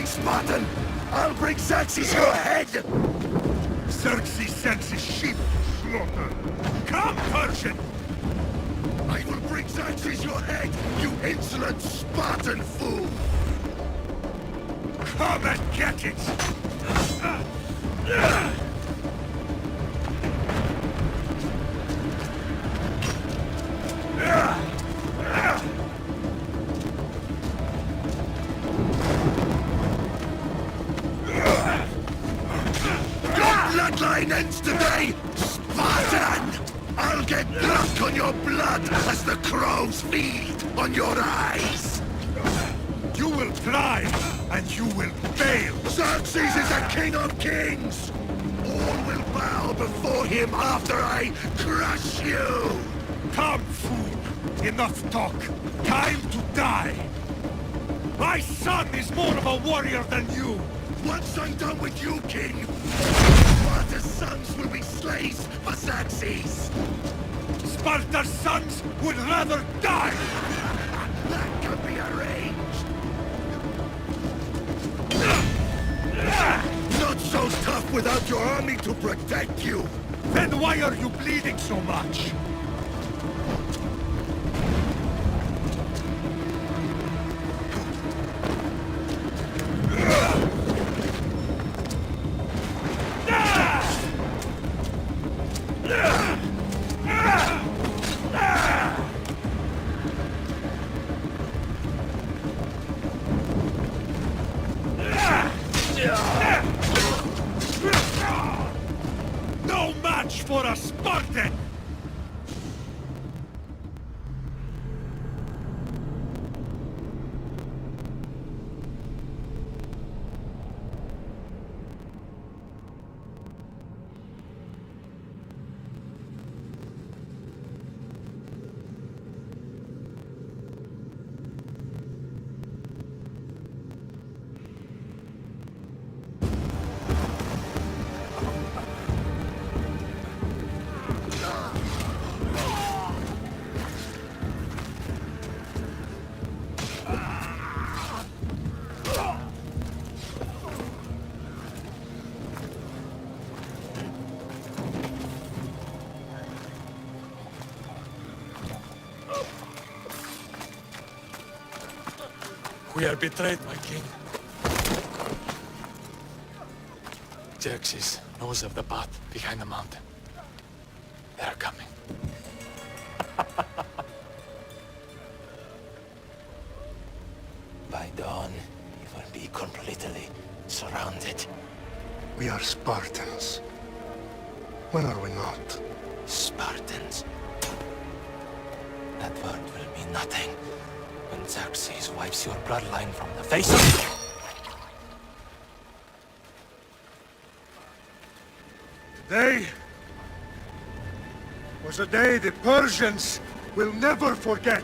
Spartan! I'll bring Xerxes your head! Xerxes sends his sheep to slaughter. Come, Persian! I will bring Xerxes your head, you insolent Spartan fool! Come and get it! Bloodline ends today, Spartan! I'll get drunk on your blood as the crows feed on your eyes! You will try, and you will fail! Xerxes is a king of kings! All will bow before him after I crush you! Come, fool! Enough talk! Time to die! My son is more of a warrior than you! Once I'm done with you, king, Sparta's sons will be slaves for Xerxes! Sparta's sons would rather die! That can be arranged! Not so tough without your army to protect you! Then why are you bleeding so much? No match for a Spartan! We are betrayed, my king. Xerxes knows of the path behind the mountain. They are coming. By dawn, you will be completely surrounded. We are Spartans. When are we not? Spartans. That word will mean nothing when Xerxes wipes your bloodline from the face of... Today was a day the Persians will never forget.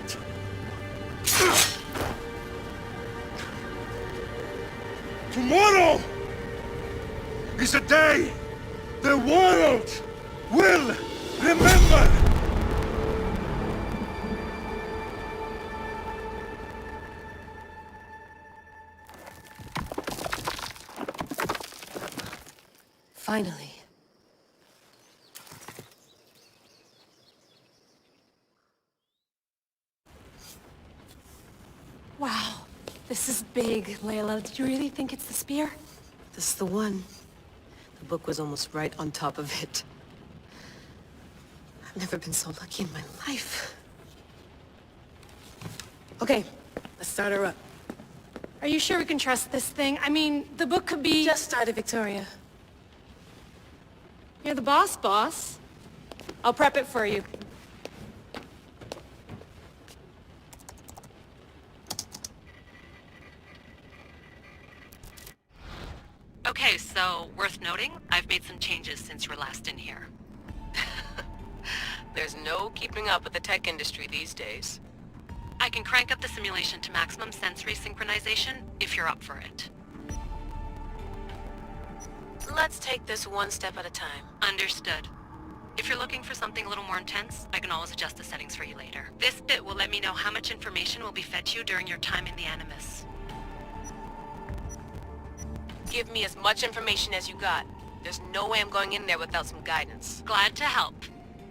Tomorrow is a day the world will remember. Finally. Wow, this is big, Layla. Did you really think it's the spear? This is the one. The book was almost right on top of it. I've never been so lucky in my life. Okay, let's start her up. Are you sure we can trust this thing? I mean, the book could be... Just started, Victoria. You're the boss. I'll prep it for you. Okay, so worth noting, I've made some changes since you were last in here. There's no keeping up with the tech industry these days. I can crank up the simulation to maximum sensory synchronization if you're up for it. Let's take this one step at a time. Understood. If you're looking for something a little more intense, I can always adjust the settings for you later. This bit will let me know how much information will be fed to you during your time in the Animus. Give me as much information as you got. There's no way I'm going in there without some guidance. Glad to help.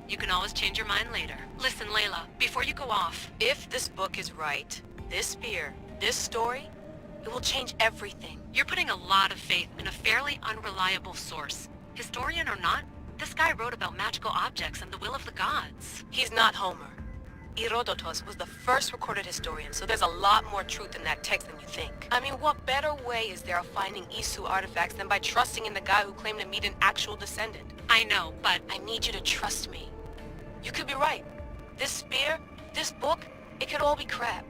You can always change your mind later. Listen, Layla, before you go off... If this book is right, this spear, this story, it will change everything. You're putting a lot of faith in a fairly unreliable source. Historian or not, this guy wrote about magical objects and the will of the gods. He's not Homer. Herodotus was the first recorded historian, so there's a lot more truth in that text than you think. I mean, what better way is there of finding Isu artifacts than by trusting in the guy who claimed to meet an actual descendant? I know, but... I need you to trust me. You could be right. This spear, this book, it could all be crap.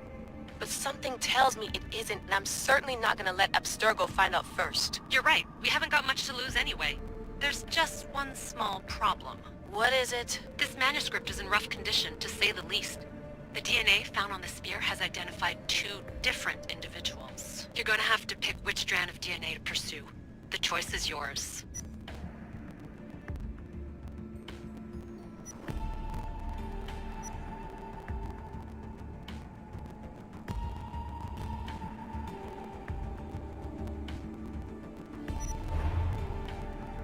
But something tells me it isn't, and I'm certainly not gonna let Abstergo find out first. You're right. We haven't got much to lose anyway. There's just one small problem. What is it? This manuscript is in rough condition, to say the least. The DNA found on the spear has identified 2 different individuals. You're gonna have to pick which strand of DNA to pursue. The choice is yours.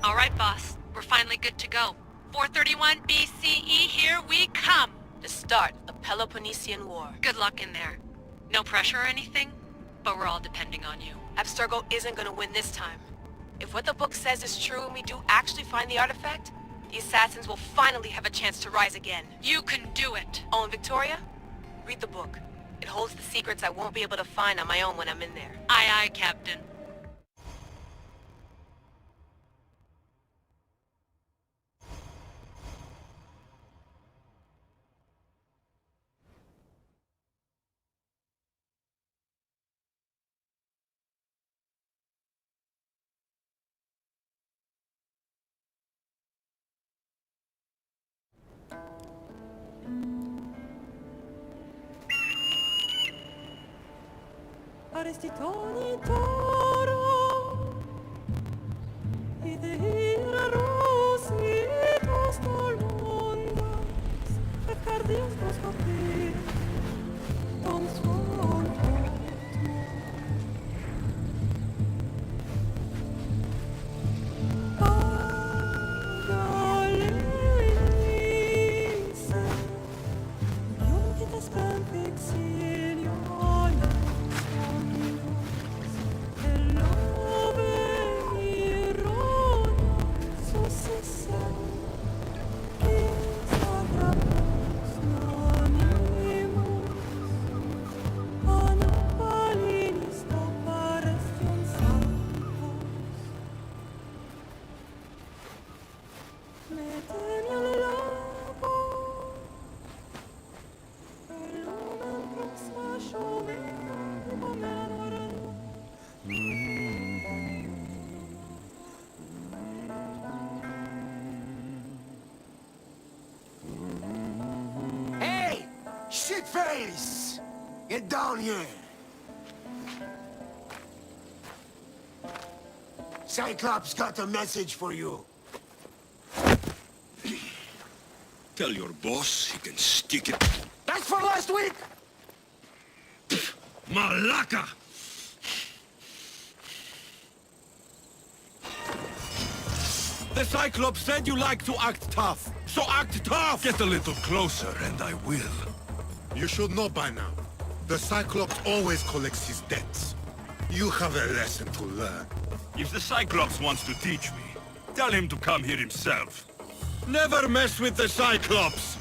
All right, boss. We're finally good to go. 431 BCE, here we come! The start of Peloponnesian War. Good luck in there. No pressure or anything, but we're all depending on you. Abstergo isn't gonna win this time. If what the book says is true and we do actually find the artifact, the assassins will finally have a chance to rise again. You can do it! Oh, and Victoria? Read the book. It holds the secrets I won't be able to find on my own when I'm in there. Aye, aye, Captain. Arrestitoni toro Idea rosi Tostol mundas Et cardios proscopir Tom suon Agalese Iunite spem exilio Hey! Shitface! Get down here! Cyclops got a message for you. Tell your boss he can stick it. That's for last week! Malaka! The Cyclops said you like to act tough. So act tough! Get a little closer and I will. You should know by now. The Cyclops always collects his debts. You have a lesson to learn. If the Cyclops wants to teach me, tell him to come here himself. Never mess with the Cyclops!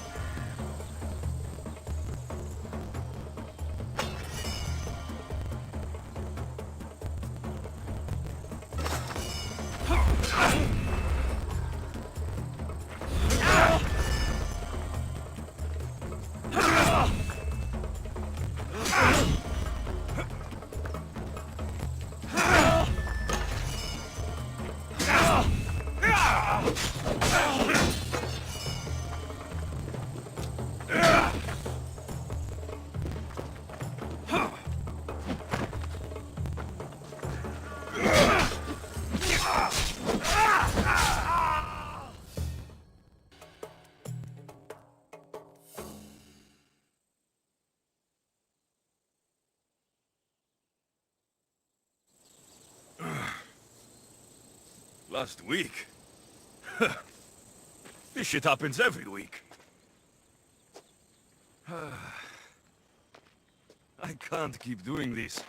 Last week? This shit happens every week. I can't keep doing this.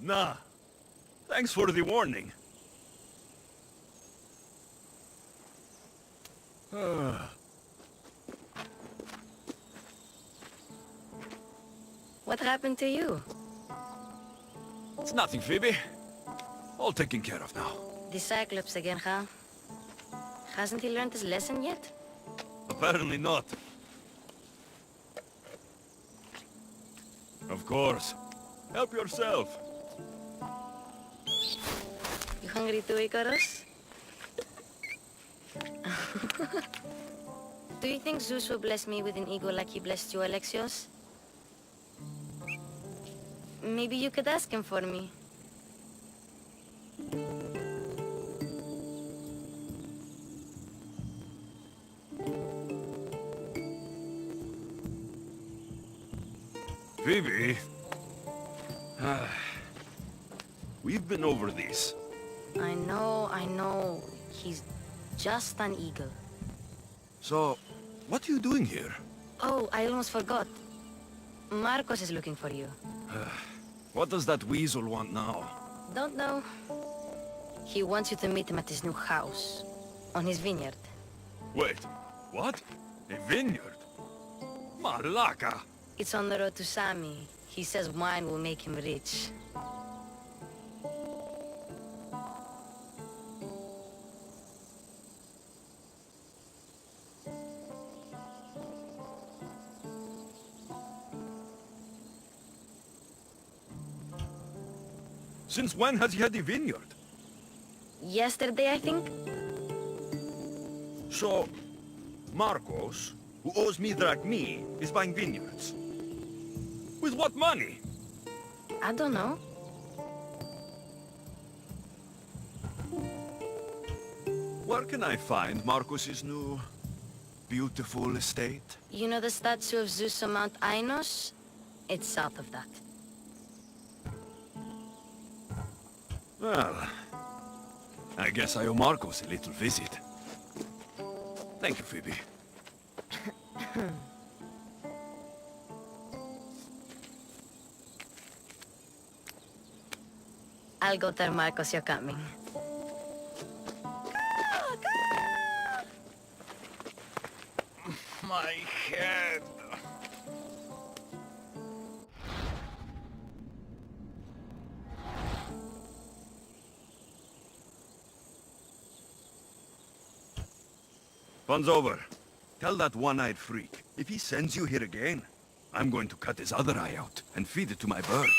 Nah. Thanks for the warning. What happened to you? It's nothing, Phoebe. All taken care of now. The Cyclops again, huh? Hasn't he learned his lesson yet? Apparently not. Of course. Help yourself. You hungry too, Icarus? Do you think Zeus will bless me with an ego like he blessed you, Alexios? Maybe you could ask him for me. Phoebe. We've been over this. I know. He's just an eagle. So, what are you doing here? Oh, I almost forgot. Marcos is looking for you. What does that weasel want now? Don't know. He wants you to meet him at his new house. On his vineyard. Wait, what? A vineyard? Malaka! It's on the road to Sami. He says wine will make him rich. Since when has he had a vineyard? Yesterday, I think? So, Marcos, who owes me drachmi, is buying vineyards. With what money? I don't know. Where can I find Marcos's new, beautiful estate? You know the statue of Zeus on Mount Ainos? It's south of that. Well, I guess I owe Marcos a little visit. Thank you, Phoebe. I'll go tell Marcos you're coming. My head. Fun's over. Tell that one-eyed freak, if he sends you here again, I'm going to cut his other eye out and feed it to my bird.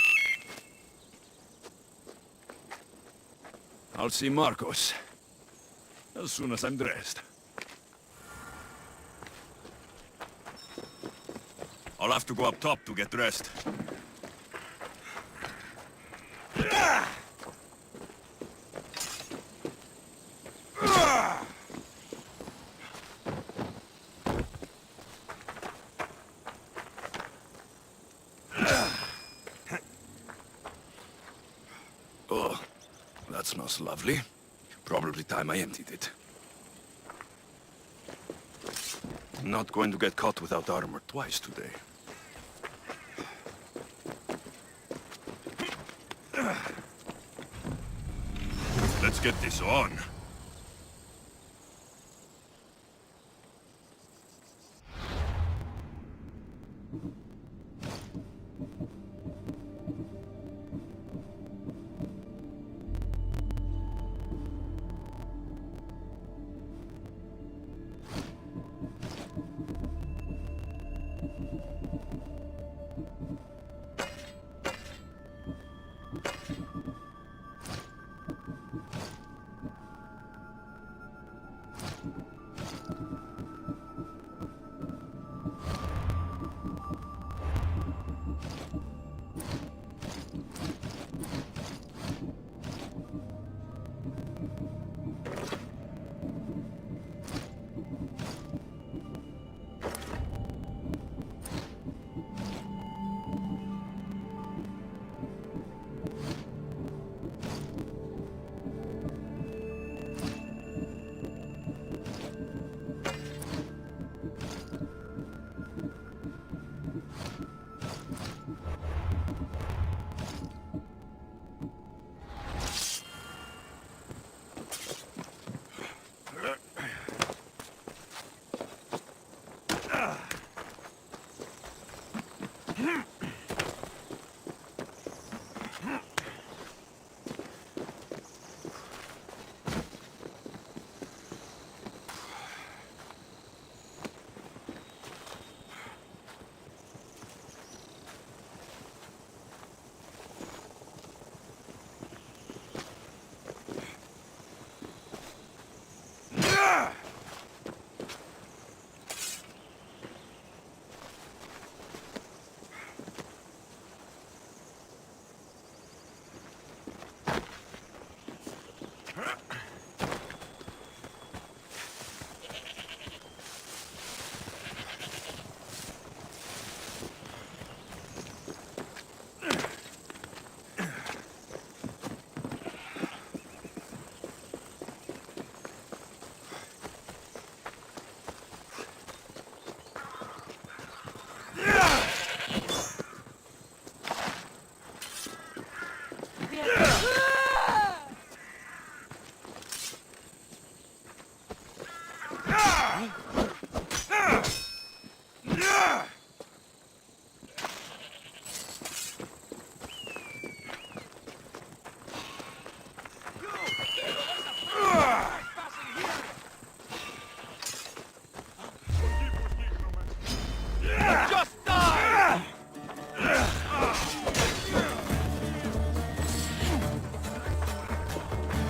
I'll see Marcos as soon as I'm dressed. I'll have to go up top to get dressed. Oh, that smells lovely. Probably time I emptied it. I'm not going to get caught without armor twice today. Let's get this on.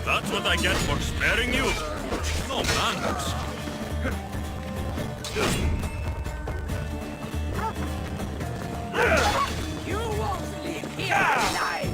That's what I get for sparing you. No manners. You won't leave here alive!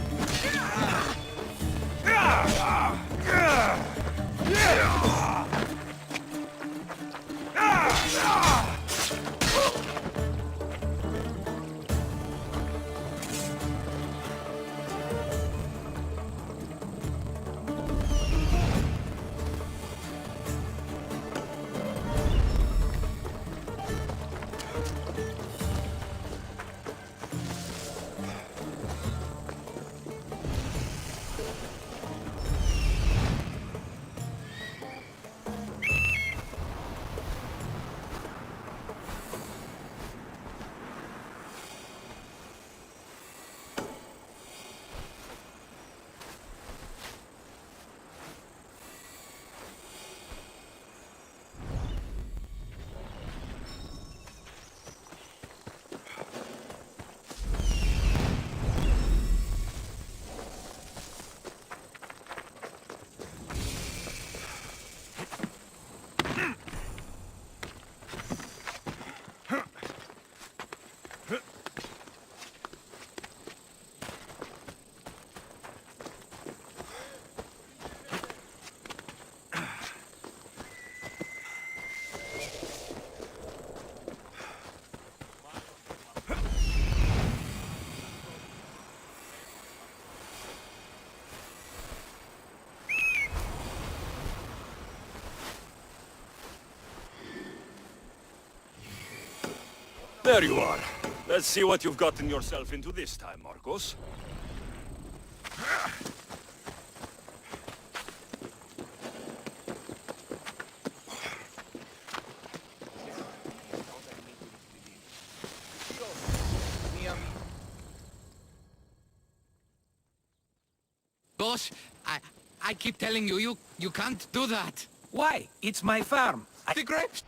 There you are. Let's see what you've gotten yourself into this time, Marcos. Boss, I keep telling you, you can't do that. Why? It's my farm. The grapes!